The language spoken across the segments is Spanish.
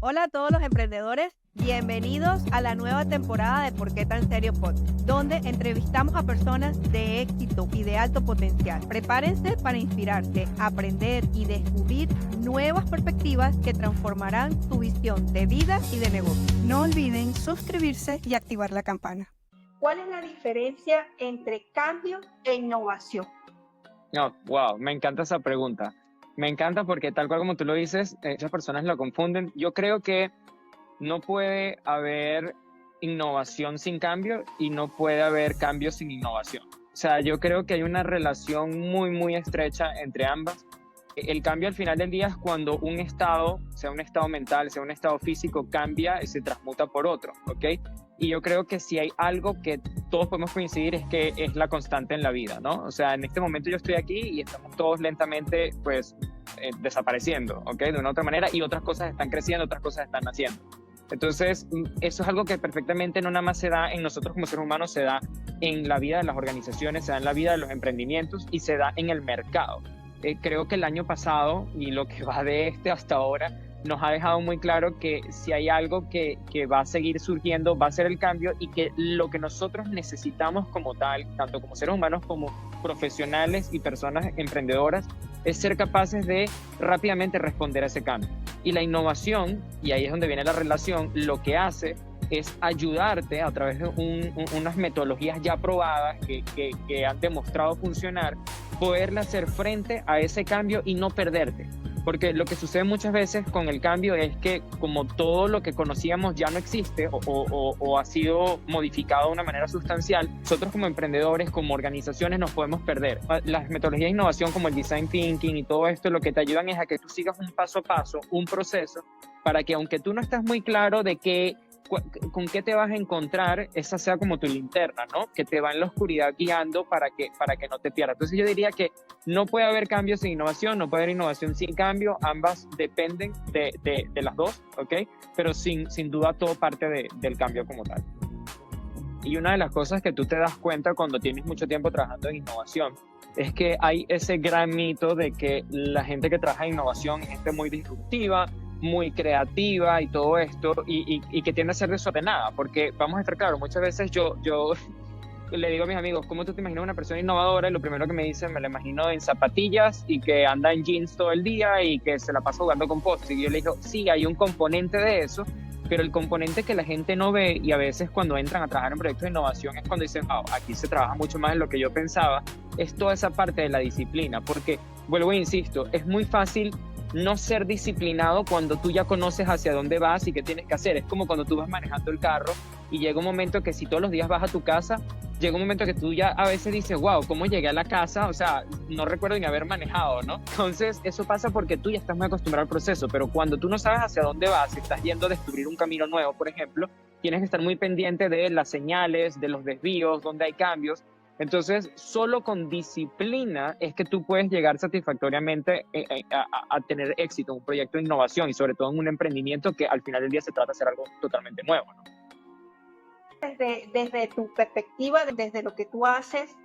Hola a todos los emprendedores, bienvenidos a la nueva temporada de ¿Por qué tan serio podcast?, donde entrevistamos a personas de éxito y de alto potencial. Prepárense para inspirarse, aprender y descubrir nuevas perspectivas que transformarán tu visión de vida y de negocio. No olviden suscribirse y activar la campana. ¿Cuál es la diferencia entre cambio e innovación? Wow, me encanta esa pregunta. Me encanta porque tal cual como tú lo dices, muchas personas lo confunden. Yo creo que no puede haber innovación sin cambio y no puede haber cambio sin innovación. O sea, yo creo que hay una relación muy estrecha entre ambas. El cambio al final del día es cuando un estado, sea un estado mental, sea un estado físico, cambia y se transmuta por otro, ¿ok? Y yo creo que si hay algo que todos podemos coincidir es que es la constante en la vida, ¿no? O sea, en este momento yo estoy aquí y estamos todos lentamente, pues, desapareciendo, ¿ok? De una u otra manera, y otras cosas están creciendo, otras cosas están naciendo. Entonces, eso es algo que perfectamente no nada más se da en nosotros como seres humanos, se da en la vida de las organizaciones, se da en la vida de los emprendimientos y se da en el mercado. Creo que el año pasado y lo que va de hasta ahora nos ha dejado muy claro que si hay algo que va a seguir surgiendo va a ser el cambio, y que lo que nosotros necesitamos como tal, tanto como seres humanos como profesionales y personas emprendedoras, es ser capaces de rápidamente responder a ese cambio. Y la innovación, y ahí es donde viene la relación, lo que hace es ayudarte a través de unas metodologías ya probadas que han demostrado funcionar, poderle hacer frente a ese cambio y no perderte. Porque lo que sucede muchas veces con el cambio es que como todo lo que conocíamos ya no existe o ha sido modificado de una manera sustancial, nosotros como emprendedores, como organizaciones nos podemos perder. Las metodologías de innovación como el design thinking y todo esto lo que te ayudan es a que tú sigas un paso a paso, un proceso, para que aunque tú no estás muy claro de con qué te vas a encontrar, esa sea como tu linterna, ¿no? Que te va en la oscuridad guiando para que no te pierdas. Entonces yo diría que no puede haber cambio sin innovación, no puede haber innovación sin cambio, ambas dependen de las dos, ¿ok? Pero sin duda todo parte del cambio como tal. Y una de las cosas que tú te das cuenta cuando tienes mucho tiempo trabajando en innovación es que hay ese gran mito de que la gente que trabaja en innovación es gente muy disruptiva, muy creativa y todo esto, y que tiende a ser desordenada, porque vamos a estar claros, muchas veces yo le digo a mis amigos, ¿cómo tú te imaginas una persona innovadora? Y lo primero que me dicen, me la imagino en zapatillas y que anda en jeans todo el día y que se la pasa jugando con post. Y yo le digo, sí, hay un componente de eso, pero el componente que la gente no ve, y a veces cuando entran a trabajar en proyectos de innovación es cuando dicen, aquí se trabaja mucho más de lo que yo pensaba, es toda esa parte de la disciplina, porque, vuelvo e insisto, es muy fácil no ser disciplinado cuando tú ya conoces hacia dónde vas y qué tienes que hacer. Es como cuando tú vas manejando el carro y llega un momento que si todos los días vas a tu casa, llega un momento que tú ya a veces dices, wow, ¿cómo llegué a la casa? O sea, no recuerdo ni haber manejado, ¿no? Entonces, eso pasa porque tú ya estás muy acostumbrado al proceso, pero cuando tú no sabes hacia dónde vas, si estás yendo a descubrir un camino nuevo, por ejemplo, tienes que estar muy pendiente de las señales, de los desvíos, donde hay cambios. Entonces, solo con disciplina es que tú puedes llegar satisfactoriamente a tener éxito en un proyecto de innovación y sobre todo en un emprendimiento que al final del día se trata de hacer algo totalmente nuevo, ¿no? Desde tu perspectiva, desde lo que tú haces,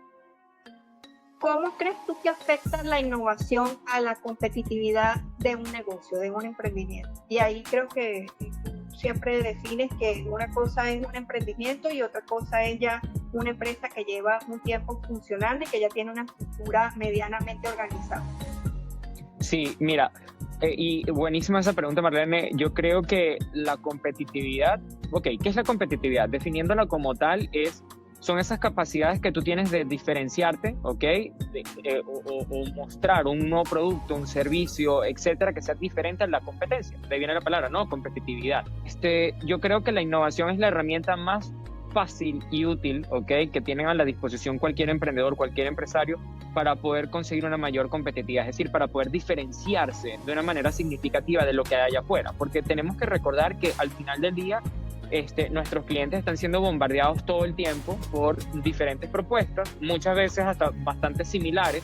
¿cómo crees tú que afecta la innovación a la competitividad de un negocio, de un emprendimiento? Y ahí creo que siempre defines que una cosa es un emprendimiento y otra cosa es ya una empresa que lleva un tiempo funcionando y que ya tiene una estructura medianamente organizada. Sí, mira, y buenísima esa pregunta, Marlene. Yo creo que la competitividad, ¿qué es la competitividad? Definiéndola como tal, son esas capacidades que tú tienes de diferenciarte, ¿ok? O mostrar un nuevo producto, un servicio, etcétera, que sea diferente a la competencia. De ahí viene la palabra, ¿no? Competitividad. Yo creo que la innovación es la herramienta más fácil y útil, ¿ok? Que tienen a la disposición cualquier emprendedor, cualquier empresario, para poder conseguir una mayor competitividad, es decir, para poder diferenciarse de una manera significativa de lo que hay allá afuera. Porque tenemos que recordar que al final del día, nuestros clientes están siendo bombardeados todo el tiempo por diferentes propuestas, muchas veces hasta bastante similares,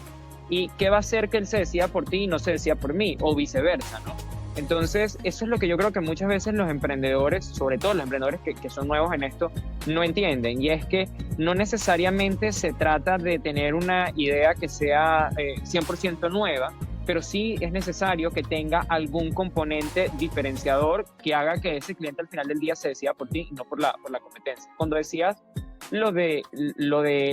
y qué va a hacer que él se decida por ti y no se decida por mí, o viceversa, ¿no? Entonces, eso es lo que yo creo que muchas veces los emprendedores, sobre todo los emprendedores que son nuevos en esto, no entienden, y es que no necesariamente se trata de tener una idea que sea 100% nueva, pero sí es necesario que tenga algún componente diferenciador que haga que ese cliente al final del día se decida por ti y no por la competencia. Cuando decías lo de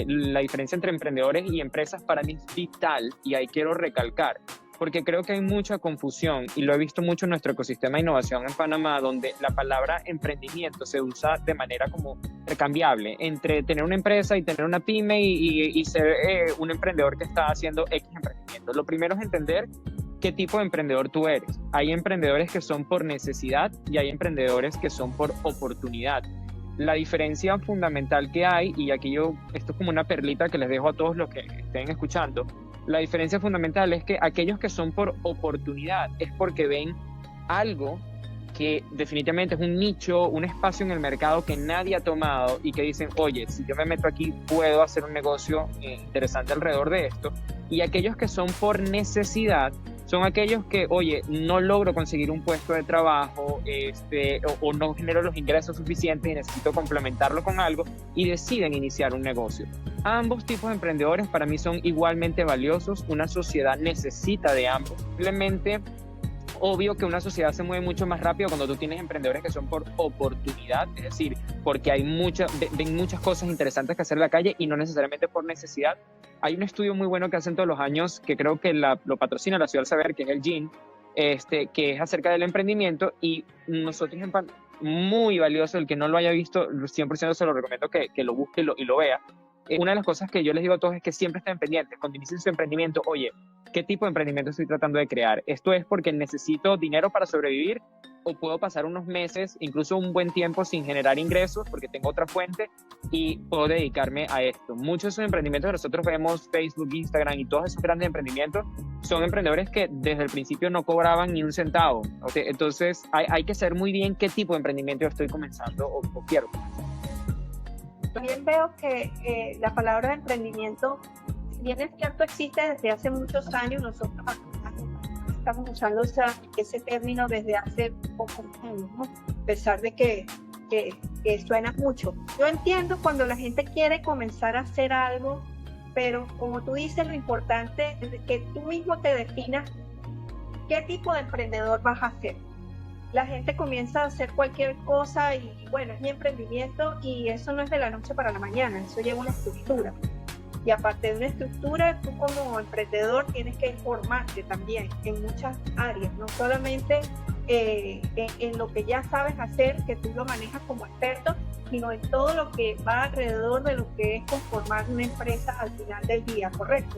la diferencia entre emprendedores y empresas, para mí es vital, y ahí quiero recalcar, porque creo que hay mucha confusión, y lo he visto mucho en nuestro ecosistema de innovación en Panamá, donde la palabra emprendimiento se usa de manera como recambiable entre tener una empresa y tener una pyme y ser un emprendedor que está haciendo X emprendimiento. Lo primero es entender qué tipo de emprendedor tú eres. Hay emprendedores que son por necesidad y hay emprendedores que son por oportunidad. La diferencia fundamental que hay, y aquí esto es como una perlita que les dejo a todos los que estén escuchando, la diferencia fundamental es que aquellos que son por oportunidad es porque ven algo que definitivamente es un nicho, un espacio en el mercado que nadie ha tomado y que dicen, oye, si yo me meto aquí puedo hacer un negocio interesante alrededor de esto. Y aquellos que son por necesidad son aquellos que, oye, no logro conseguir un puesto de trabajo o no genero los ingresos suficientes y necesito complementarlo con algo y deciden iniciar un negocio. Ambos tipos de emprendedores para mí son igualmente valiosos. Una sociedad necesita de ambos. Simplemente, obvio que una sociedad se mueve mucho más rápido cuando tú tienes emprendedores que son por oportunidad, es decir, porque hay ven muchas cosas interesantes que hacer en la calle y no necesariamente por necesidad. Hay un estudio muy bueno que hacen todos los años, que creo que lo patrocina la Ciudad del Saber, que es el GIN, que es acerca del emprendimiento, y nosotros muy valioso. El que no lo haya visto, 100% se lo recomiendo que lo busque y lo vea. Una de las cosas que yo les digo a todos es que siempre estén pendientes cuando inicien su emprendimiento. Oye, ¿qué tipo de emprendimiento estoy tratando de crear? ¿Esto es porque necesito dinero para sobrevivir o puedo pasar unos meses, incluso un buen tiempo sin generar ingresos porque tengo otra fuente y puedo dedicarme a esto? Muchos de esos emprendimientos que nosotros vemos, Facebook, Instagram y todos esos grandes emprendimientos, son emprendedores que desde el principio no cobraban ni un centavo. ¿Okay? Entonces hay que saber muy bien qué tipo de emprendimiento estoy comenzando o quiero comenzar. También veo que la palabra emprendimiento, si bien es cierto, existe desde hace muchos años. Nosotros estamos usando ese término desde hace pocos años, ¿no? A pesar de que suena mucho. Yo entiendo cuando la gente quiere comenzar a hacer algo, pero como tú dices, lo importante es que tú mismo te definas qué tipo de emprendedor vas a ser. La gente comienza a hacer cualquier cosa y bueno, es mi emprendimiento, y eso no es de la noche para la mañana, eso lleva una estructura. Y aparte de una estructura, tú como emprendedor tienes que formarte también en muchas áreas, no solamente en lo que ya sabes hacer, que tú lo manejas como experto, sino en todo lo que va alrededor de lo que es conformar una empresa al final del día, ¿correcto?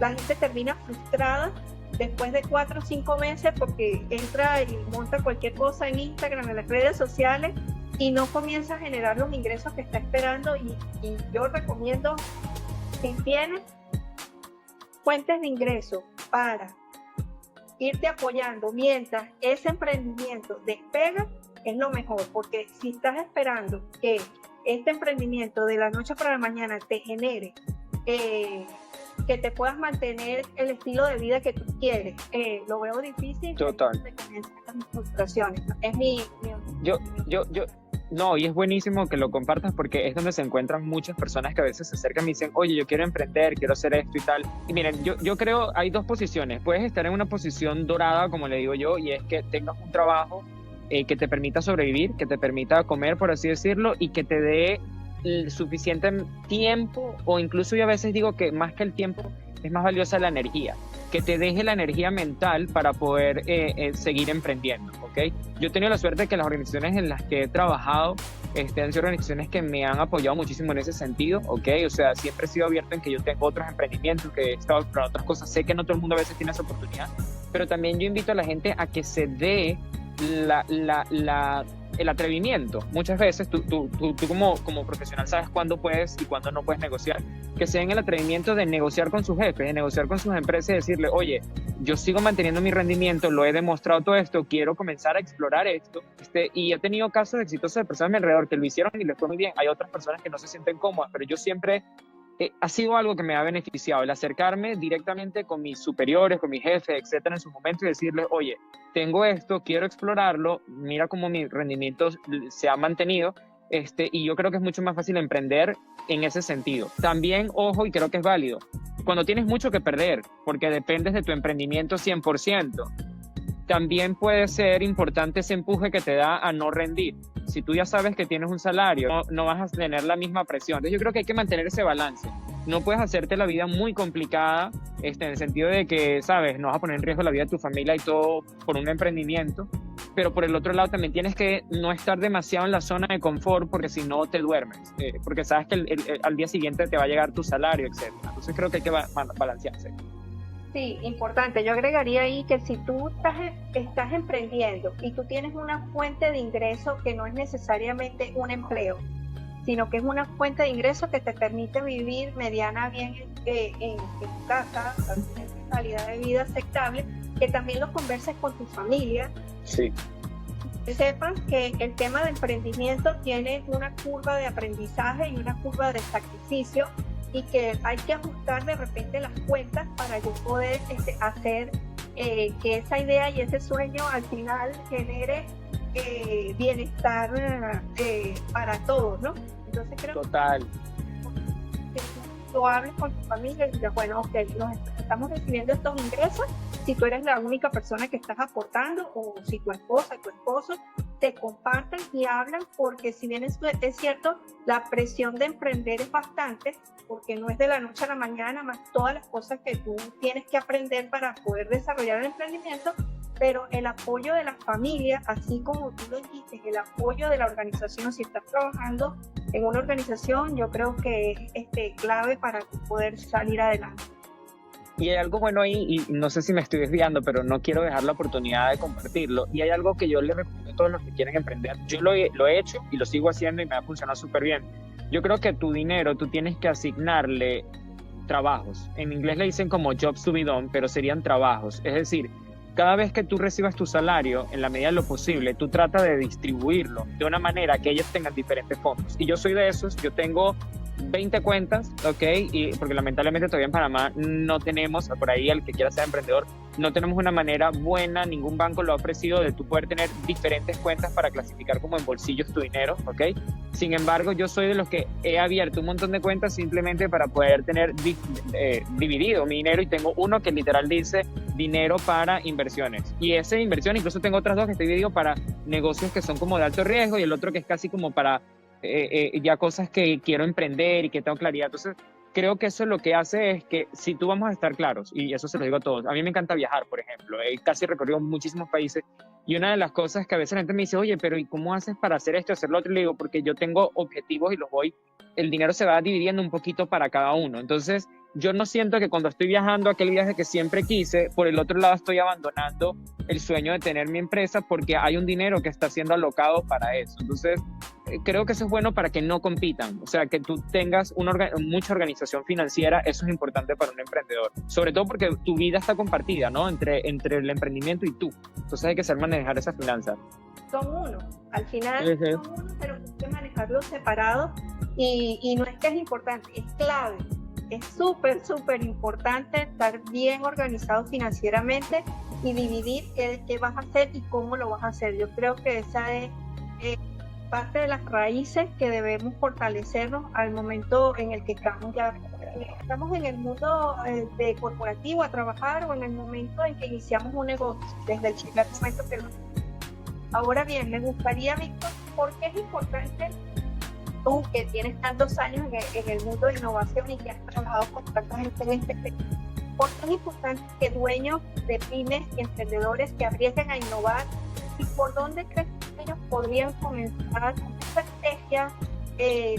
La gente termina frustrada después de 4 o 5 meses porque entra y monta cualquier cosa en Instagram, en las redes sociales, y no comienza a generar los ingresos que está esperando. Y yo recomiendo, si tienes fuentes de ingresos para irte apoyando mientras ese emprendimiento despega, es lo mejor, porque si estás esperando que este emprendimiento de la noche para la mañana te genere que te puedas mantener el estilo de vida que tú quieres, lo veo difícil. Total. Las frustraciones. Es mi No, y es buenísimo que lo compartas porque es donde se encuentran muchas personas que a veces se acercan y dicen, oye, yo quiero emprender, quiero hacer esto y tal. Y miren, yo creo hay dos posiciones. Puedes estar en una posición dorada, como le digo yo, y es que tengas un trabajo que te permita sobrevivir, que te permita comer, por así decirlo, y que te dé el suficiente tiempo, o incluso yo a veces digo que más que el tiempo es más valiosa la energía, que te deje la energía mental para poder seguir emprendiendo, ¿ok? Yo he tenido la suerte de que las organizaciones en las que he trabajado han sido organizaciones que me han apoyado muchísimo en ese sentido, ¿ok? O sea, siempre he sido abierto en que yo tengo otros emprendimientos, que he estado explorando otras cosas. Sé que no todo el mundo a veces tiene esa oportunidad, pero también yo invito a la gente a que se dé el atrevimiento. Muchas veces tú como profesional sabes cuándo puedes y cuándo no puedes negociar. Que se den el atrevimiento de negociar con sus jefes, de negociar con sus empresas y decirle, oye, yo sigo manteniendo mi rendimiento, lo he demostrado todo esto, quiero comenzar a explorar esto. Y he tenido casos exitosos de personas a mi alrededor que lo hicieron y les fue muy bien. Hay otras personas que no se sienten cómodas, pero yo siempre ha sido algo que me ha beneficiado, el acercarme directamente con mis superiores, con mis jefes, etcétera, en su momento, y decirles, oye, tengo esto, quiero explorarlo, mira cómo mi rendimiento se ha mantenido, Y yo creo que es mucho más fácil emprender en ese sentido. También, ojo, y creo que es válido, cuando tienes mucho que perder, porque dependes de tu emprendimiento 100%, también puede ser importante ese empuje que te da a no rendir. Si tú ya sabes que tienes un salario, no vas a tener la misma presión. Entonces yo creo que hay que mantener ese balance. No puedes hacerte la vida muy complicada, en el sentido de que, sabes, no vas a poner en riesgo la vida de tu familia y todo por un emprendimiento, pero por el otro lado también tienes que no estar demasiado en la zona de confort, porque si no te duermes, porque sabes que al día siguiente te va a llegar tu salario, etc. Entonces creo que hay que balancearse. Sí, importante. Yo agregaría ahí que si tú estás emprendiendo y tú tienes una fuente de ingreso que no es necesariamente un empleo, sino que es una fuente de ingreso que te permite vivir mediana bien en tu casa, tener una calidad de vida aceptable, que también lo converses con tu familia. Sí. Que sepas que el tema de emprendimiento tiene una curva de aprendizaje y una curva de sacrificio, y que hay que ajustar de repente las cuentas para yo poder hacer que esa idea y ese sueño al final genere bienestar para todos, ¿no? Entonces creo Total. que lo hables con tu familia y digas, bueno, ok, estamos recibiendo estos ingresos. Si tú eres la única persona que estás aportando, o si tu esposa, tu esposo, te comparten y hablan, porque si bien es cierto, la presión de emprender es bastante, porque no es de la noche a la mañana, más todas las cosas que tú tienes que aprender para poder desarrollar el emprendimiento, pero el apoyo de la familia, así como tú lo dijiste, el apoyo de la organización, si estás trabajando en una organización, yo creo que es clave para poder salir adelante. Y hay algo bueno ahí, y no sé si me estoy desviando, pero no quiero dejar la oportunidad de compartirlo. Y hay algo que yo le recomiendo a todos los que quieren emprender. Yo lo he hecho y lo sigo haciendo y me ha funcionado súper bien. Yo creo que tu dinero tú tienes que asignarle trabajos. En inglés le dicen como jobs to be done, pero serían trabajos. Es decir, cada vez que tú recibas tu salario, en la medida de lo posible, tú trata de distribuirlo de una manera que ellos tengan diferentes fondos. Y yo soy de esos, yo tengo 20 cuentas, ¿ok? Y porque lamentablemente todavía en Panamá no tenemos, por ahí el que quiera ser emprendedor, no tenemos una manera buena, ningún banco lo ha ofrecido, de tú poder tener diferentes cuentas para clasificar como en bolsillos tu dinero, ¿ok? Sin embargo, yo soy de los que he abierto un montón de cuentas simplemente para poder tener dividido mi dinero, y tengo uno que literal dice dinero para inversiones. Y esa inversión, incluso tengo otras dos que estoy dividido para negocios que son como de alto riesgo, y el otro que es casi como para ya cosas que quiero emprender y que tengo claridad. Entonces, creo que eso lo que hace es que si tú vamos a estar claros, y eso se lo digo a todos, a mí me encanta viajar, por ejemplo, he casi recorrido muchísimos países, y una de las cosas que a veces la gente me dice, oye, pero ¿y cómo haces para hacer esto, hacer lo otro? Y le digo, porque yo tengo objetivos y el dinero se va dividiendo un poquito para cada uno. Entonces, yo no siento que cuando estoy viajando aquel viaje que siempre quise, por el otro lado estoy abandonando el sueño de tener mi empresa, porque hay un dinero que está siendo alocado para eso. Entonces, creo que eso es bueno para que no compitan, o sea, que tú tengas mucha organización financiera. Eso es importante para un emprendedor, sobre todo porque tu vida está compartida, ¿no? Entre el emprendimiento y tú. Entonces hay que saber manejar esas finanzas. Son uno, al final son uno, pero hay que manejarlos separados, y no es que es importante, es clave. Es súper importante estar bien organizado financieramente y dividir qué vas a hacer y cómo lo vas a hacer. Yo creo que esa es parte de las raíces que debemos fortalecernos al momento en el que estamos en el mundo de corporativo a trabajar, o en el momento en que iniciamos un negocio, desde el primer momento que lo... Ahora bien, me gustaría, Víctor, ¿por qué es importante, tú que tienes tantos años en el mundo de innovación y que has trabajado con tanta gente en este sector, por qué es importante que dueños de pymes y emprendedores que arriesguen a innovar, y por dónde crees que ellos podrían comenzar esta estrategia,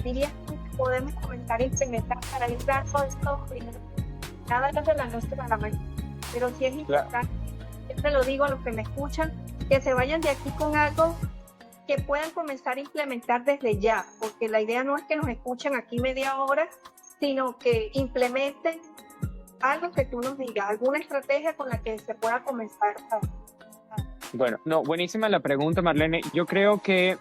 dirías tú, que podemos comenzar a implementar para ir dando estos primeros? Nada más de la noche a la mañana, pero sí es importante, siempre lo digo a los que me escuchan, que se vayan de aquí con algo que puedan comenzar a implementar desde ya, porque la idea no es que nos escuchen aquí media hora, sino que implementen algo que tú nos digas, alguna estrategia con la que se pueda comenzar a... Bueno, no, buenísima la pregunta, Marlene. Yo creo que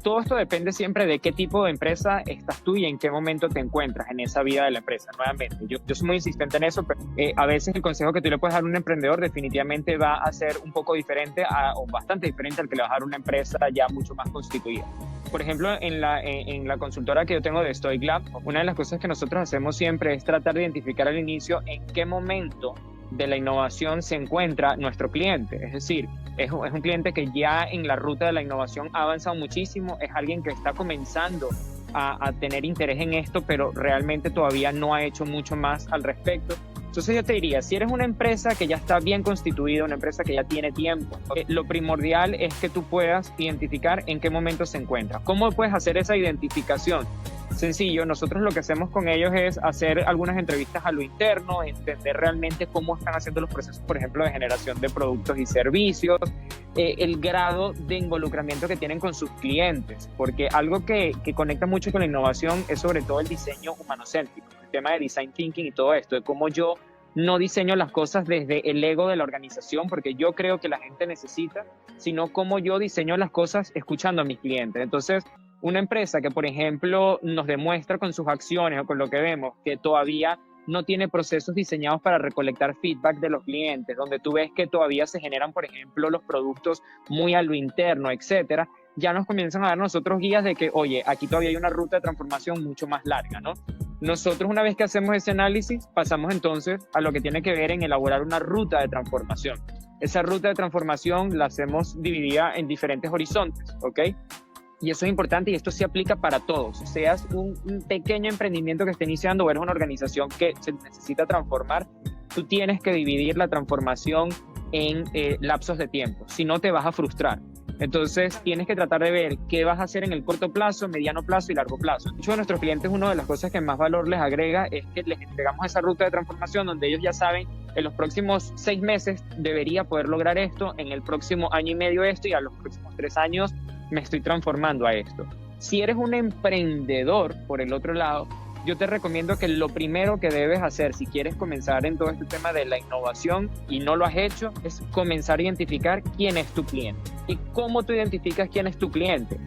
todo esto depende siempre de qué tipo de empresa estás tú y en qué momento te encuentras en esa vida de la empresa. Nuevamente, yo soy muy insistente en eso, pero a veces el consejo que tú le puedes dar a un emprendedor definitivamente va a ser un poco diferente o bastante diferente al que le vas a dar a una empresa ya mucho más constituida. Por ejemplo, en la consultora que yo tengo de Stoic Lab, una de las cosas que nosotros hacemos siempre es tratar de identificar al inicio en qué momento de la innovación se encuentra nuestro cliente. Es decir, es un cliente que ya en la ruta de la innovación ha avanzado muchísimo, es alguien que está comenzando a tener interés en esto, pero realmente todavía no ha hecho mucho más al respecto. Entonces yo te diría, si eres una empresa que ya está bien constituida, una empresa que ya tiene tiempo, lo primordial es que tú puedas identificar en qué momento se encuentra. ¿Cómo puedes hacer esa identificación? Sencillo, nosotros lo que hacemos con ellos es hacer algunas entrevistas a lo interno, entender realmente cómo están haciendo los procesos, por ejemplo, de generación de productos y servicios, el grado de involucramiento que tienen con sus clientes, porque algo que conecta mucho con la innovación es sobre todo el diseño humanocéntrico, el tema de design thinking y todo esto, de cómo yo no diseño las cosas desde el ego de la organización, porque yo creo que la gente necesita, sino cómo yo diseño las cosas escuchando a mis clientes. Entonces, una empresa que, por ejemplo, nos demuestra con sus acciones o con lo que vemos que todavía no tiene procesos diseñados para recolectar feedback de los clientes, donde tú ves que todavía se generan, por ejemplo, los productos muy a lo interno, etcétera, ya nos comienzan a dar nosotros guías de que, oye, aquí todavía hay una ruta de transformación mucho más larga, ¿no? Nosotros, una vez que hacemos ese análisis, pasamos entonces a lo que tiene que ver en elaborar una ruta de transformación. Esa ruta de transformación la hacemos dividida en diferentes horizontes, ¿ok? Y eso es importante y esto se aplica para todos. Seas un pequeño emprendimiento que esté iniciando o eres una organización que se necesita transformar, tú tienes que dividir la transformación en lapsos de tiempo. Si no, te vas a frustrar. Entonces, tienes que tratar de ver qué vas a hacer en el corto plazo, mediano plazo y largo plazo. De hecho, a nuestros clientes una de las cosas que más valor les agrega es que les entregamos esa ruta de transformación donde ellos ya saben en los próximos 6 meses debería poder lograr esto, en el próximo año y medio esto y a los próximos 3 años me estoy transformando a esto. Si eres un emprendedor, por el otro lado, yo te recomiendo que lo primero que debes hacer si quieres comenzar en todo este tema de la innovación y no lo has hecho, es comenzar a identificar quién es tu cliente. ¿Y cómo tú identificas quién es tu cliente?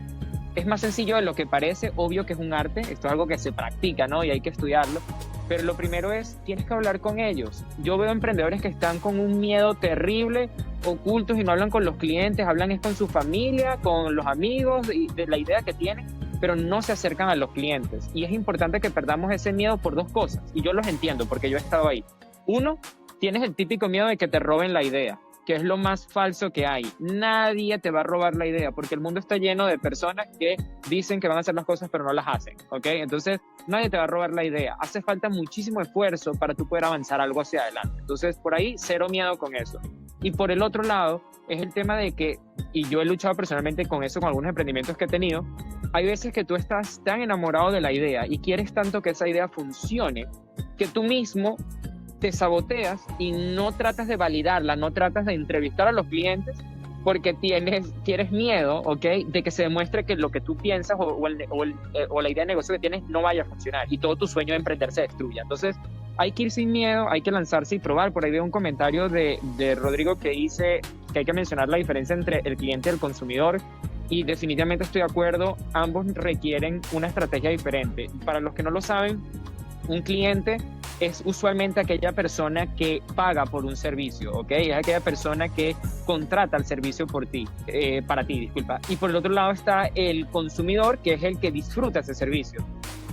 Es más sencillo de lo que parece, obvio que es un arte, esto es algo que se practica, ¿no? Y hay que estudiarlo, pero lo primero es, tienes que hablar con ellos. Yo veo emprendedores que están con un miedo terrible, ocultos y no hablan con los clientes, hablan es con su familia, con los amigos y de la idea que tienen, pero no se acercan a los clientes. Y es importante que perdamos ese miedo por 2 cosas, y yo los entiendo porque yo he estado ahí. 1, tienes el típico miedo de que te roben la idea, que es lo más falso que hay. Nadie te va a robar la idea, porque el mundo está lleno de personas que dicen que van a hacer las cosas, pero no las hacen, ¿ok? Entonces, nadie te va a robar la idea. Hace falta muchísimo esfuerzo para tú poder avanzar algo hacia adelante. Entonces, por ahí, cero miedo con eso. Y por el otro lado, es el tema de que, y yo he luchado personalmente con eso, con algunos emprendimientos que he tenido, hay veces que tú estás tan enamorado de la idea y quieres tanto que esa idea funcione, que tú mismo te saboteas y no tratas de validarla, no tratas de entrevistar a los clientes porque tienes miedo, ¿ok? De que se demuestre que lo que tú piensas o la idea de negocio que tienes no vaya a funcionar y todo tu sueño de emprender se destruya. Entonces, hay que ir sin miedo, hay que lanzarse y probar. Por ahí veo un comentario de Rodrigo que dice que hay que mencionar la diferencia entre el cliente y el consumidor. Y definitivamente estoy de acuerdo, ambos requieren una estrategia diferente. Para los que no lo saben, un cliente es usualmente aquella persona que paga por un servicio, ¿ok? Es aquella persona que contrata el servicio para ti, disculpa. Y por el otro lado está el consumidor, que es el que disfruta ese servicio.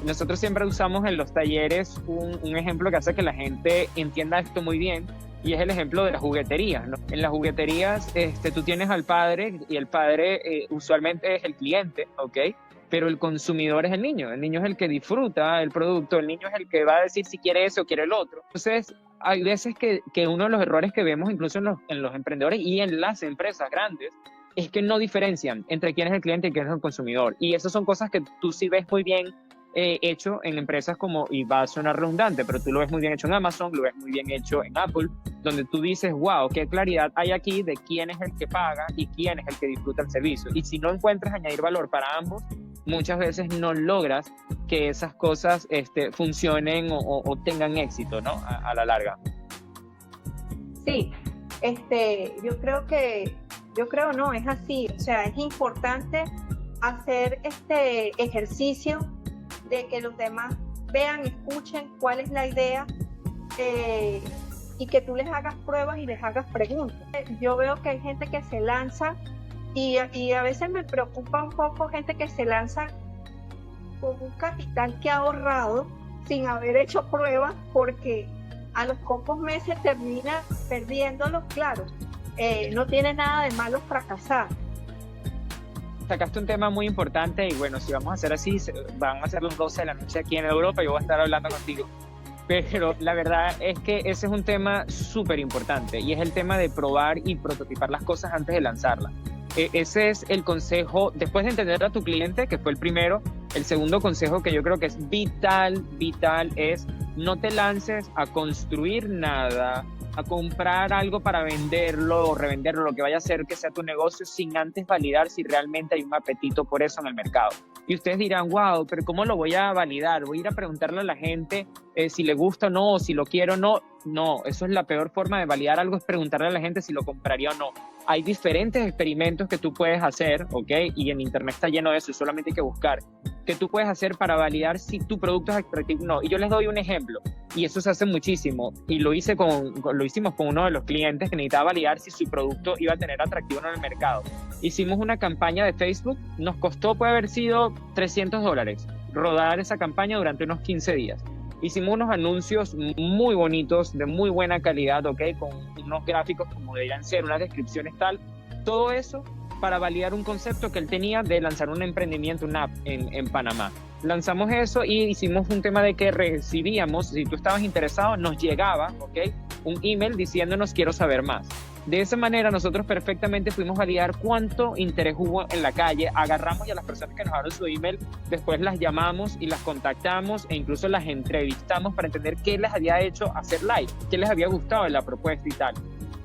Nosotros siempre usamos en los talleres un ejemplo que hace que la gente entienda esto muy bien, y es el ejemplo de las jugueterías, ¿no? En las jugueterías tú tienes al padre, y el padre usualmente es el cliente, ¿ok? Pero el consumidor es el niño es el que disfruta el producto, el niño es el que va a decir si quiere ese o quiere el otro. Entonces, hay veces que uno de los errores que vemos incluso en los emprendedores y en las empresas grandes es que no diferencian entre quién es el cliente y quién es el consumidor. Y esas son cosas que tú sí ves muy bien hecho en empresas como, y va a sonar redundante, pero tú lo ves muy bien hecho en Amazon, lo ves muy bien hecho en Apple, donde tú dices, wow, qué claridad hay aquí de quién es el que paga y quién es el que disfruta el servicio. Y si no encuentras añadir valor para ambos, muchas veces no logras que esas cosas funcionen o tengan éxito, ¿no? A la larga. Sí, yo creo no, es así. O sea, es importante hacer este ejercicio de que los demás vean, escuchen cuál es la idea y que tú les hagas pruebas y les hagas preguntas. Yo veo que hay gente que se lanza Y a veces me preocupa un poco gente que se lanza con un capital que ha ahorrado sin haber hecho pruebas, porque a los pocos meses termina perdiéndolo. Claro, no tiene nada de malo fracasar. Sacaste un tema muy importante y bueno, si vamos a hacer así, van a ser las 12 de la noche aquí en Europa y yo voy a estar hablando contigo. Pero la verdad es que ese es un tema súper importante y es el tema de probar y prototipar las cosas antes de lanzarlas. Ese es el consejo, después de entender a tu cliente, que fue el primero. El segundo consejo que yo creo que es vital, es no te lances a construir nada, a comprar algo para venderlo o revenderlo, lo que vaya a hacer que sea tu negocio, sin antes validar si realmente hay un apetito por eso en el mercado. Y ustedes dirán, wow, pero ¿cómo lo voy a validar? ¿Voy a ir a preguntarle a la gente si le gusta o no, o si lo quiero o no? No, eso es la peor forma de validar algo, es preguntarle a la gente si lo compraría o no. Hay diferentes experimentos que tú puedes hacer, ¿ok? Y en internet está lleno de eso, solamente hay que buscar, que tú puedes hacer para validar si tu producto es atractivo o no. Y yo les doy un ejemplo, y eso se hace muchísimo, y lo hicimos con uno de los clientes que necesitaba validar si su producto iba a tener atractivo o no en el mercado. Hicimos una campaña de Facebook, nos costó, puede haber sido $300, rodar esa campaña durante unos 15 días. Hicimos unos anuncios muy bonitos, de muy buena calidad, ¿ok? Con unos gráficos como deberían ser, unas descripciones tal. Todo eso para validar un concepto que él tenía de lanzar un emprendimiento, una app en Panamá. Lanzamos eso y hicimos un tema de que recibíamos, si tú estabas interesado, nos llegaba, ¿ok? Un email diciéndonos quiero saber más. De esa manera nosotros perfectamente pudimos validar cuánto interés hubo en la calle, agarramos a las personas que nos dieron su email, después las llamamos y las contactamos e incluso las entrevistamos para entender qué les había hecho hacer live, qué les había gustado de la propuesta y tal.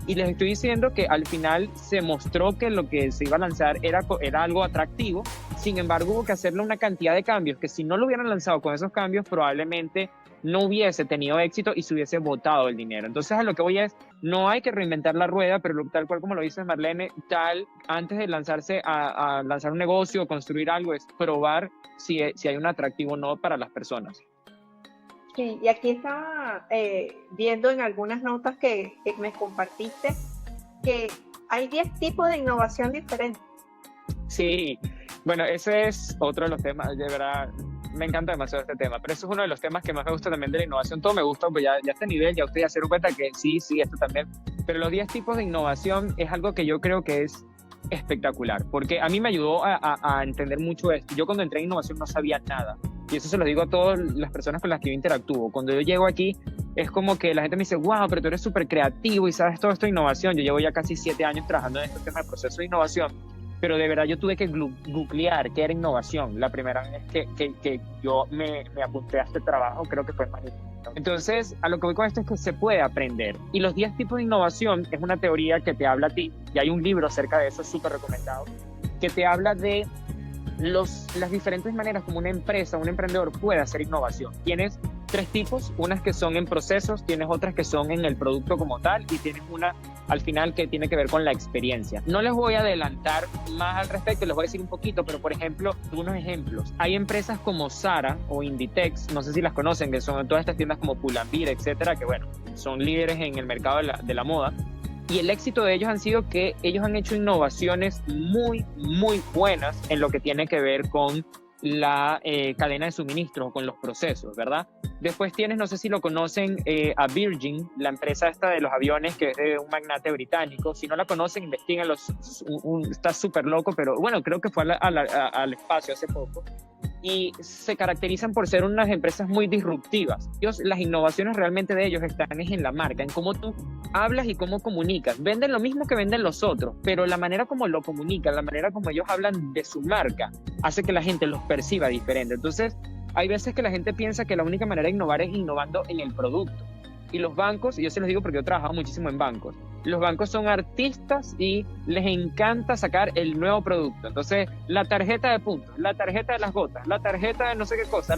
Y les estoy diciendo que al final se mostró que lo que se iba a lanzar era algo atractivo, sin embargo hubo que hacerle una cantidad de cambios que si no lo hubieran lanzado con esos cambios probablemente no hubiese tenido éxito y se hubiese botado el dinero. Entonces a lo que voy es, no hay que reinventar la rueda, pero tal cual como lo dice Marlene, antes de lanzarse a lanzar un negocio o construir algo, es probar si hay un atractivo o no para las personas. Sí, y aquí estaba viendo en algunas notas que me compartiste que hay 10 tipos de innovación diferentes. Sí, bueno, ese es otro de los temas, de verdad. Me encanta demasiado este tema, pero eso es uno de los temas que más me gusta también de la innovación. Todo me gusta, pues ya a este nivel ya ustedes ya se dieron cuenta que sí, esto también. Pero los 10 tipos de innovación es algo que yo creo que es espectacular, porque a mí me ayudó a entender mucho esto. Yo cuando entré en innovación no sabía nada, y eso se lo digo a todas las personas con las que yo interactúo. Cuando yo llego aquí, es como que la gente me dice, wow, pero tú eres súper creativo y sabes todo esto de innovación. Yo llevo ya casi 7 años trabajando en este tema de proceso de innovación. Pero de verdad yo tuve que googlear qué era innovación. La primera vez que yo me apunté a este trabajo, creo que fue en Manila. Entonces, a lo que voy con esto es que se puede aprender. Y los 10 tipos de innovación es una teoría que te habla a ti, y hay un libro acerca de eso, súper recomendado, que te habla de las diferentes maneras como una empresa, un emprendedor puede hacer innovación. Tienes 3 tipos, unas que son en procesos, tienes otras que son en el producto como tal y tienes una al final que tiene que ver con la experiencia. No les voy a adelantar más al respecto, les voy a decir un poquito, pero por ejemplo, algunos ejemplos. Hay empresas como Zara o Inditex, no sé si las conocen, que son todas estas tiendas como Pull&Bear, etcétera, que bueno, son líderes en el mercado de la moda. Y el éxito de ellos han sido que ellos han hecho innovaciones muy, muy buenas en lo que tiene que ver con la cadena de suministro, con los procesos, ¿verdad? Después tienes, no sé si lo conocen, a Virgin, la empresa esta de los aviones, que es de un magnate británico. Si no la conocen, investíguenlo, está súper loco, pero bueno, creo que fue al espacio hace poco. Y se caracterizan por ser unas empresas muy disruptivas. Las innovaciones realmente de ellos están en la marca, en cómo tú hablas y cómo comunicas. Venden lo mismo que venden los otros, pero la manera como lo comunican, la manera como ellos hablan de su marca, hace que la gente los perciba diferente. Entonces, hay veces que la gente piensa que la única manera de innovar es innovando en el producto. Y los bancos, y yo se los digo porque yo he trabajado muchísimo en bancos, los bancos son artistas y les encanta sacar el nuevo producto. Entonces, la tarjeta de puntos, la tarjeta de las gotas, la tarjeta de no sé qué cosa,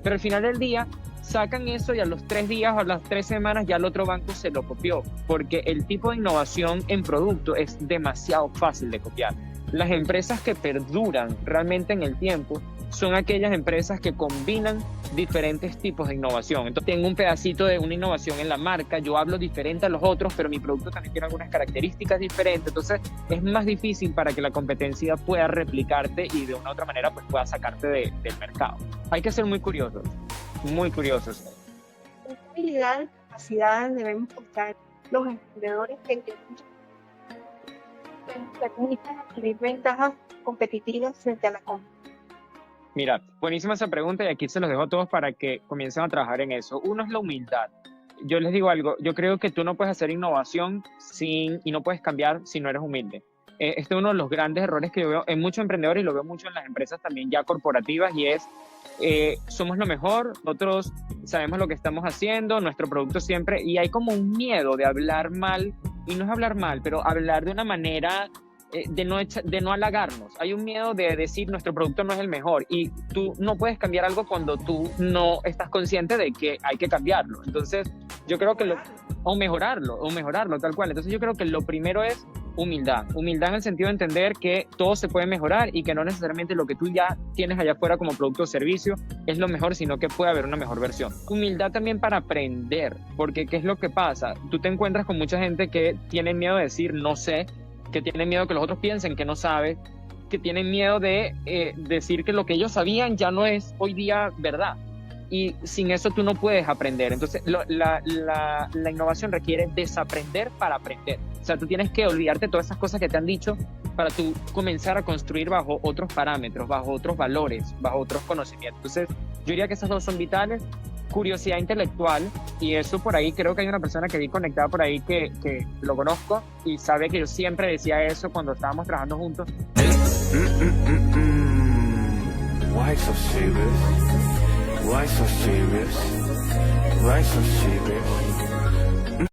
pero al final del día sacan eso y a los 3 días o a las 3 semanas ya el otro banco se lo copió, porque el tipo de innovación en producto es demasiado fácil de copiar. Las empresas que perduran realmente en el tiempo son aquellas empresas que combinan diferentes tipos de innovación. Entonces tengo un pedacito de una innovación en la marca, yo hablo diferente a los otros, pero mi producto también tiene algunas características diferentes, entonces es más difícil para que la competencia pueda replicarte y de una u otra manera pues pueda sacarte del mercado. Hay que ser muy curiosos, muy curiosos. ¿Qué habilidades, capacidades debemos buscar los emprendedores que nos permitan adquirir ventajas competitivas frente a la competencia? Mira, buenísima esa pregunta y aquí se los dejo a todos para que comiencen a trabajar en eso. Uno es la humildad. Yo les digo algo, yo creo que tú no puedes hacer innovación y no puedes cambiar si no eres humilde. Este es uno de los grandes errores que yo veo en muchos emprendedores y lo veo mucho en las empresas también ya corporativas y es, somos lo mejor, nosotros sabemos lo que estamos haciendo, nuestro producto siempre, y hay como un miedo de hablar mal, y no es hablar mal, pero hablar de una manera de no halagarnos. Hay un miedo de decir nuestro producto no es el mejor y tú no puedes cambiar algo cuando tú no estás consciente de que hay que cambiarlo. Entonces yo creo que o mejorarlo tal cual. Entonces yo creo que lo primero es humildad en el sentido de entender que todo se puede mejorar y que no necesariamente lo que tú ya tienes allá afuera como producto o servicio es lo mejor, sino que puede haber una mejor versión. Humildad también para aprender, porque ¿qué es lo que pasa? Tú te encuentras con mucha gente que tiene miedo de decir no sé, que tienen miedo que los otros piensen que no sabe, que tienen miedo de decir que lo que ellos sabían ya no es hoy día verdad. Y sin eso tú no puedes aprender. Entonces la innovación requiere desaprender para aprender. O sea, tú tienes que olvidarte de todas esas cosas que te han dicho para tú comenzar a construir bajo otros parámetros, bajo otros valores, bajo otros conocimientos. Entonces yo diría que esas dos son vitales. Curiosidad intelectual, y eso por ahí creo que hay una persona que vi conectada por ahí que lo conozco y sabe que yo siempre decía eso cuando estábamos trabajando juntos. Why so serious? Why so serious? Why so serious?